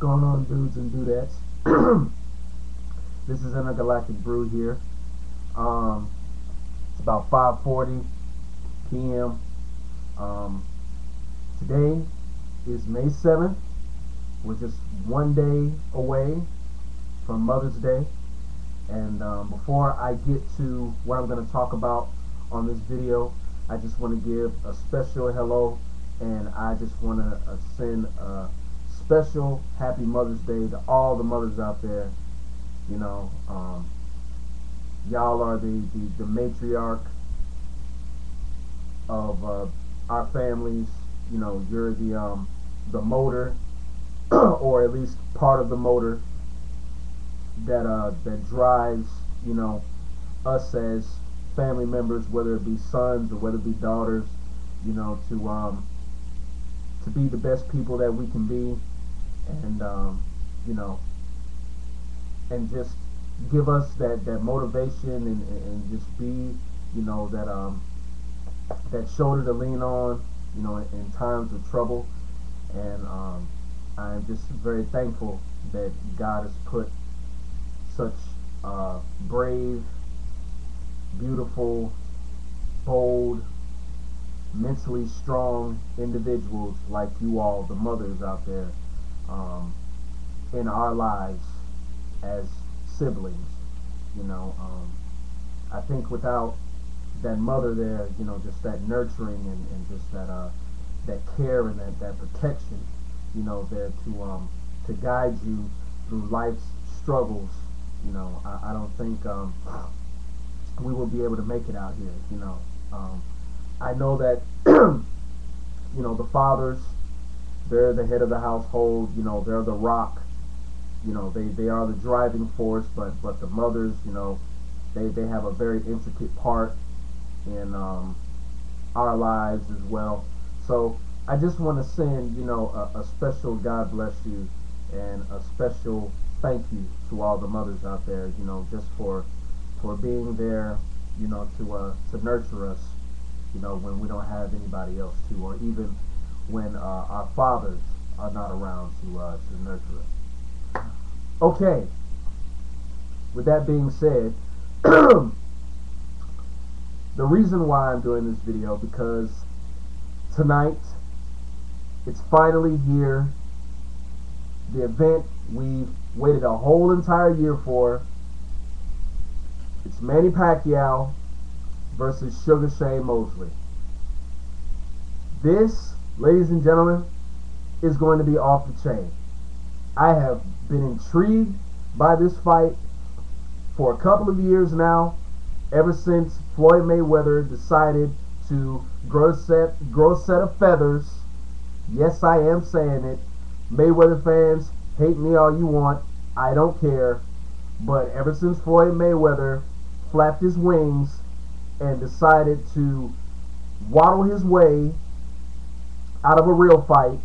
going on, dudes and dudettes? This is Intergalactic Brew here. It's about 5:40 p.m. Today is May 7th. We're just one day away from Mother's Day. And before I get to what I'm going to talk about on this video, I just want to give a special hello, and I just want to send a special happy Mother's Day to all the mothers out there. You know, y'all are the matriarch of our families. You know, you're the motor, or at least part of the motor that drives, you know, us as family members, whether it be sons or whether it be daughters, you know, to be the best people that we can be, and you know, and just give us that motivation and just be, you know, that shoulder to lean on, you know, in times of trouble. And I'm just very thankful that God has put such brave, beautiful, bold, mentally strong individuals like you all, the mothers out there, in our lives as siblings. You know, I think without that mother there, you know, just that nurturing and just that care and that protection, you know, there to guide you through life's struggles, you know, I don't think we will be able to make it out here. You know, I know that you know, the fathers, they're the head of the household. You know, they're the rock. You know, they are the driving force. But the mothers, you know, they have a very intricate part in our lives as well. So I just want to send, you know, a special God bless you and a special thank you to all the mothers out there, you know, just for being there, you know, to nurture us, you know, when we don't have anybody else to, or even when our fathers are not around to nurture us. Okay, with that being said, the reason why I'm doing this video, because tonight, it's finally here. The event we've waited a whole entire year for. It's Manny Pacquiao versus Sugar Shane Mosley. This, ladies and gentlemen, is going to be off the chain. I have been intrigued by this fight for a couple of years now, ever since Floyd Mayweather decided to grow a set of feathers. Yes, I am saying it. Mayweather fans, hate me all you want. I don't care. But ever since Floyd Mayweather flapped his wings and decided to waddle his way out of a real fight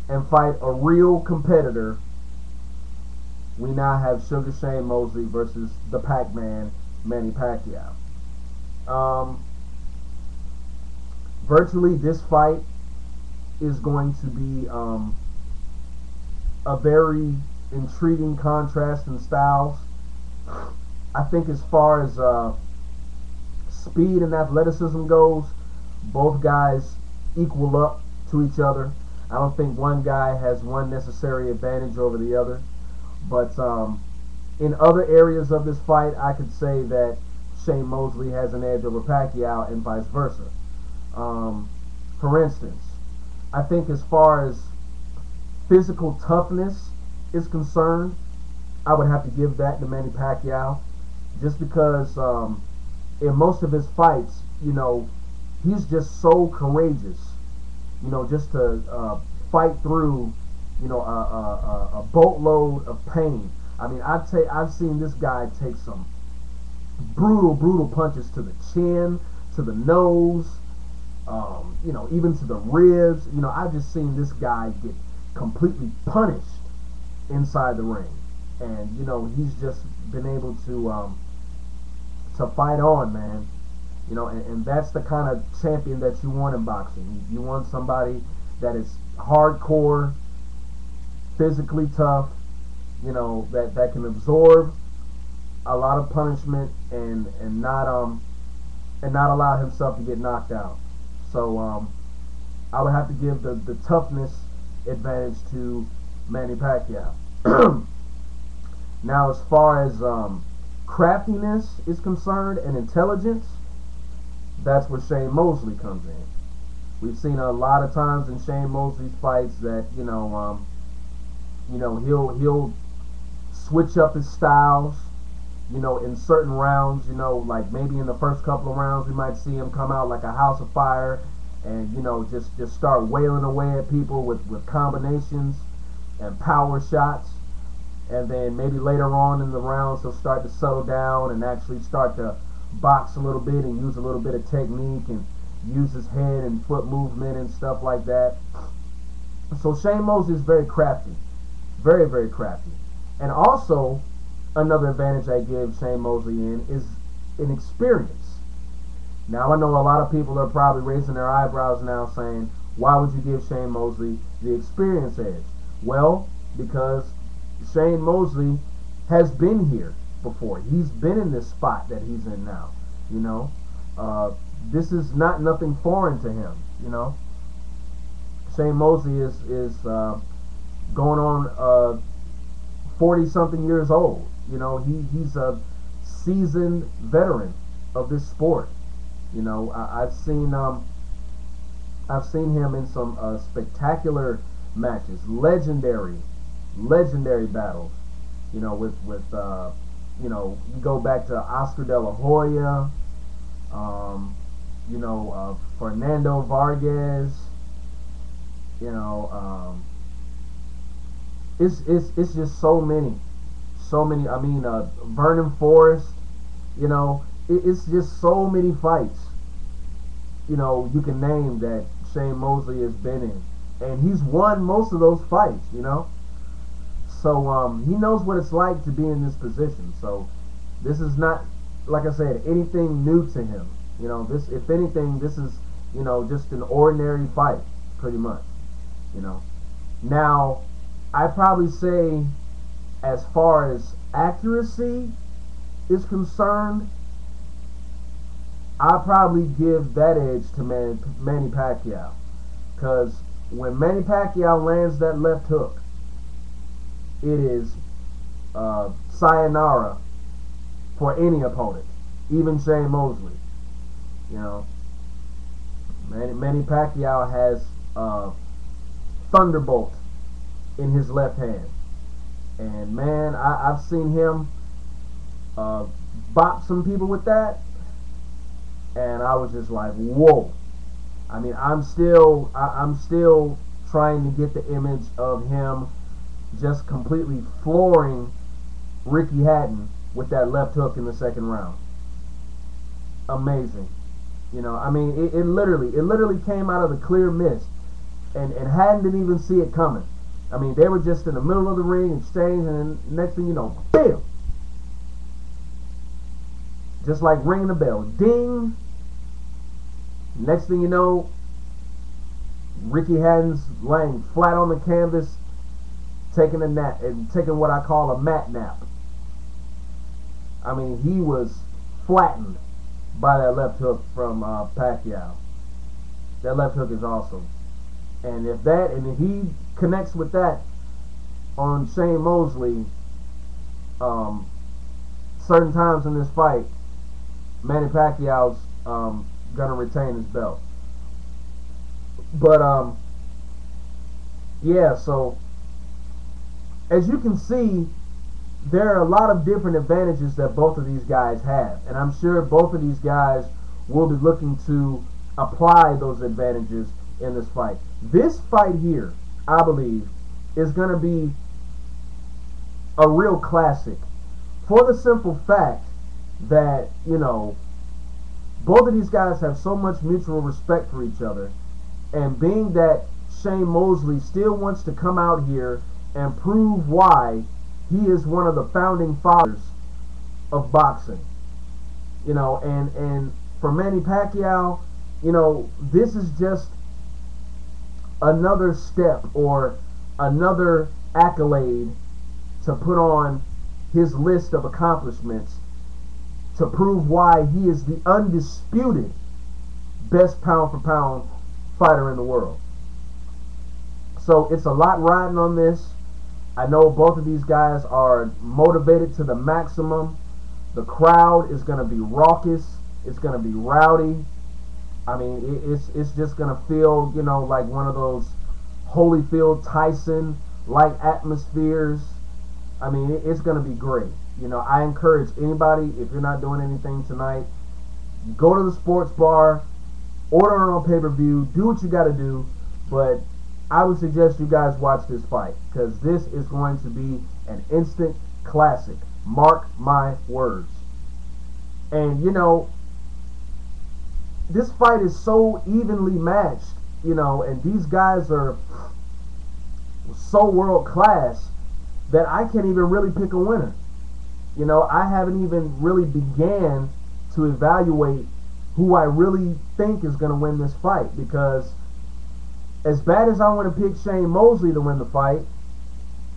and fight a real competitor, we now have Sugar Shane Mosley versus the Pac-Man, Manny Pacquiao. Virtually, this fight is going to be a very intriguing contrast in styles. I think as far as speed and athleticism goes, both guys equal up to each other. I don't think one guy has one necessary advantage over the other. But in other areas of this fight, I could say that Shane Mosley has an edge over Pacquiao and vice versa. For instance, I think as far as physical toughness is concerned, I would have to give that to Manny Pacquiao, just because in most of his fights, you know, he's just so courageous, you know, just to fight through, you know, a boatload of pain. I mean, I've seen this guy take some brutal punches to the chin, to the nose, you know, even to the ribs. You know, I've just seen this guy get completely punished inside the ring, and you know, he's just been able to fight on, man. You know, and that's the kind of champion that you want in boxing. You want somebody that is hardcore, physically tough, that can absorb a lot of punishment and not allow himself to get knocked out. So I would have to give the toughness advantage to Manny Pacquiao. Now, as far as craftiness is concerned and intelligence, that's where Shane Mosley comes in. We've seen a lot of times in Shane Mosley's fights that he'll switch up his styles. In certain rounds, like maybe in the first couple of rounds, we might see him come out like a house of fire, and just start wailing away at people with combinations and power shots. And then maybe later on in the rounds, he'll start to settle down and actually start to box a little bit and use a little bit of technique and use his head and foot movement and stuff like that. So Shane Mosley is very crafty, very, very crafty. And also, another advantage I give Shane Mosley is an experience. Now, I know a lot of people are probably raising their eyebrows now saying, why would you give Shane Mosley the experience edge? Well, because Shane Mosley has been here before. He's been in this spot that he's in now. This is nothing foreign to him. Shane Mosley is going on 40-something years old. He's a seasoned veteran of this sport. I've seen him in some spectacular matches, legendary battles. You go back to Oscar De La Hoya, Fernando Vargas. It's just so many. I mean, Vernon Forrest. It's just so many fights. You can name that Shane Mosley has been in, and he's won most of those fights. So he knows what it's like to be in this position. So this is not, like I said, anything new to him. This, if anything, this is just an ordinary fight, pretty much. Now, I probably say, as far as accuracy is concerned, I probably give that edge to Manny Pacquiao, because when Manny Pacquiao lands that left hook, it is sayonara for any opponent, even Shane Mosley. Manny Pacquiao has thunderbolt in his left hand, and man, I've seen him bop some people with that, and I was just like, whoa. I mean, I'm still trying to get the image of him just completely flooring Ricky Hatton with that left hook in the second round. Amazing. I mean, it literally came out of the clear mist, and Hatton didn't even see it coming. I mean, they were just in the middle of the ring exchange, and then next thing you know, bam! Just like ringing the bell, ding! Next thing you know, Ricky Hatton's laying flat on the canvas, taking a nap, and taking what I call a mat nap. I mean, he was flattened by that left hook from Pacquiao. That left hook is awesome. And if he connects with that on Shane Mosley, certain times in this fight, Manny Pacquiao's gonna retain his belt. But yeah, so as you can see, there are a lot of different advantages that both of these guys have, and I'm sure both of these guys will be looking to apply those advantages in this fight. This fight here, I believe, is going to be a real classic, for the simple fact that, both of these guys have so much mutual respect for each other, and being that Shane Mosley still wants to come out here and prove why he is one of the founding fathers of boxing. And for Manny Pacquiao, this is just another step or another accolade to put on his list of accomplishments to prove why he is the undisputed best pound for pound fighter in the world. So it's a lot riding on this. I know both of these guys are motivated to the maximum. The crowd is going to be raucous. It's going to be rowdy. I mean, it's just going to feel, like one of those Holyfield Tyson-like atmospheres. I mean, it's going to be great. I encourage anybody, if you're not doing anything tonight, go to the sports bar, order it on pay-per-view, do what you got to do, but I would suggest you guys watch this fight because this is going to be an instant classic. Mark my words. And, this fight is so evenly matched, and these guys are so world class that I can't even really pick a winner. I haven't even really began to evaluate who I really think is going to win this fight, because as bad as I want to pick Shane Mosley to win the fight,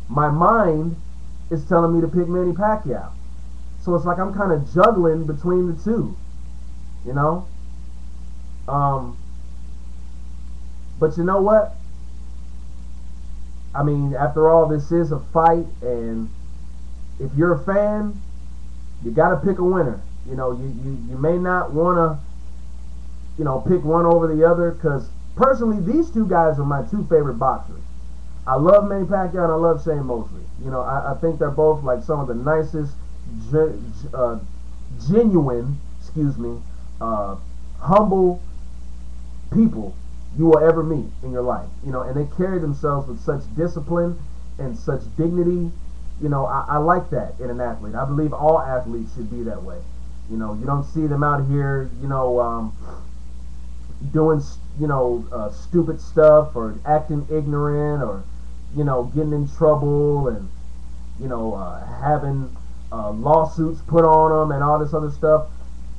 my mind is telling me to pick Manny Pacquiao. So it's like I'm kind of juggling between the two, But you know what? I mean, after all, this is a fight, and if you're a fan, you got to pick a winner. You may not want to, pick one over the other, because personally, these two guys are my two favorite boxers. I love Manny Pacquiao and I love Shane Mosley. I think they're both like some of the nicest, genuine, humble people you will ever meet in your life. And they carry themselves with such discipline and such dignity. I like that in an athlete. I believe all athletes should be that way. You don't see them out here, doing, stupid stuff or acting ignorant or, getting in trouble and, having lawsuits put on them and all this other stuff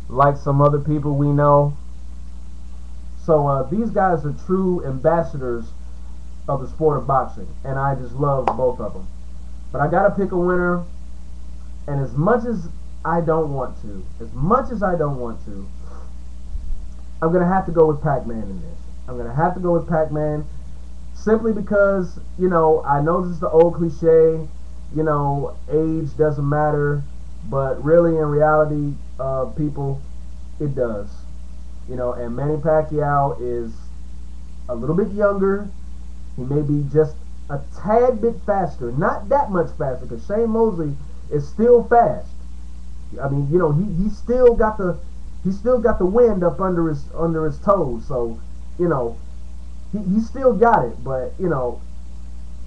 like some other people we know. So these guys are true ambassadors of the sport of boxing, and I just love both of them. But I gotta pick a winner, and as much as I don't want to, I'm gonna have to go with Pac-Man in this. I'm gonna have to go with Pac-Man simply because, I know this is the old cliche, age doesn't matter, but really in reality, people, it does. And Manny Pacquiao is a little bit younger. He may be just a tad bit faster, not that much faster, because Shane Mosley is still fast. I mean, he still got the wind up under his toes. So, he still got it. But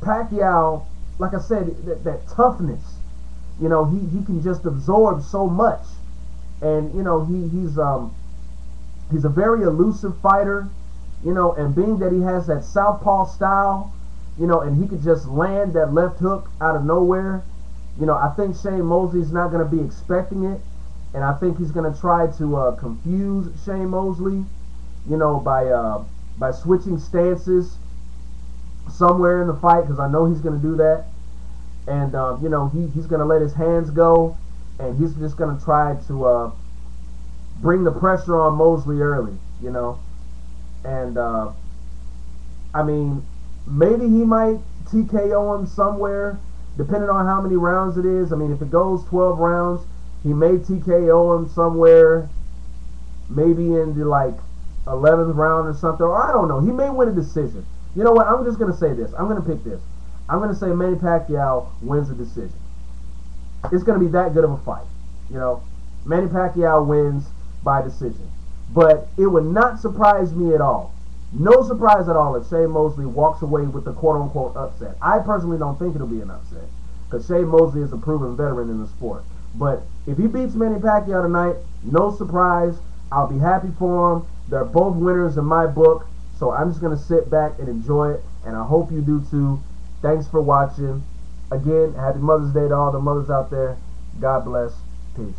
Pacquiao, like I said, that toughness. He can just absorb so much, and he's a very elusive fighter. And being that he has that southpaw style, and he could just land that left hook out of nowhere. I think Shane Mosley's not going to be expecting it, and I think he's going to try to confuse Shane Mosley, by switching stances somewhere in the fight, because I know he's going to do that. And he's going to let his hands go, and he's just going to try to bring the pressure on Mosley early, And I mean, maybe he might TKO him somewhere, depending on how many rounds it is. I mean, if it goes 12 rounds, he may TKO him somewhere, maybe in the 11th round or something. Or I don't know. He may win a decision. You know what? I'm just going to say this. I'm going to pick this. I'm going to say Manny Pacquiao wins a decision. It's going to be that good of a fight. Manny Pacquiao wins by decision. But it would not surprise me at all. No surprise at all if Shane Mosley walks away with the quote-unquote upset. I personally don't think it'll be an upset, because Shane Mosley is a proven veteran in the sport. But if he beats Manny Pacquiao tonight, no surprise. I'll be happy for him. They're both winners in my book, so I'm just going to sit back and enjoy it, and I hope you do too. Thanks for watching. Again, happy Mother's Day to all the mothers out there. God bless. Peace.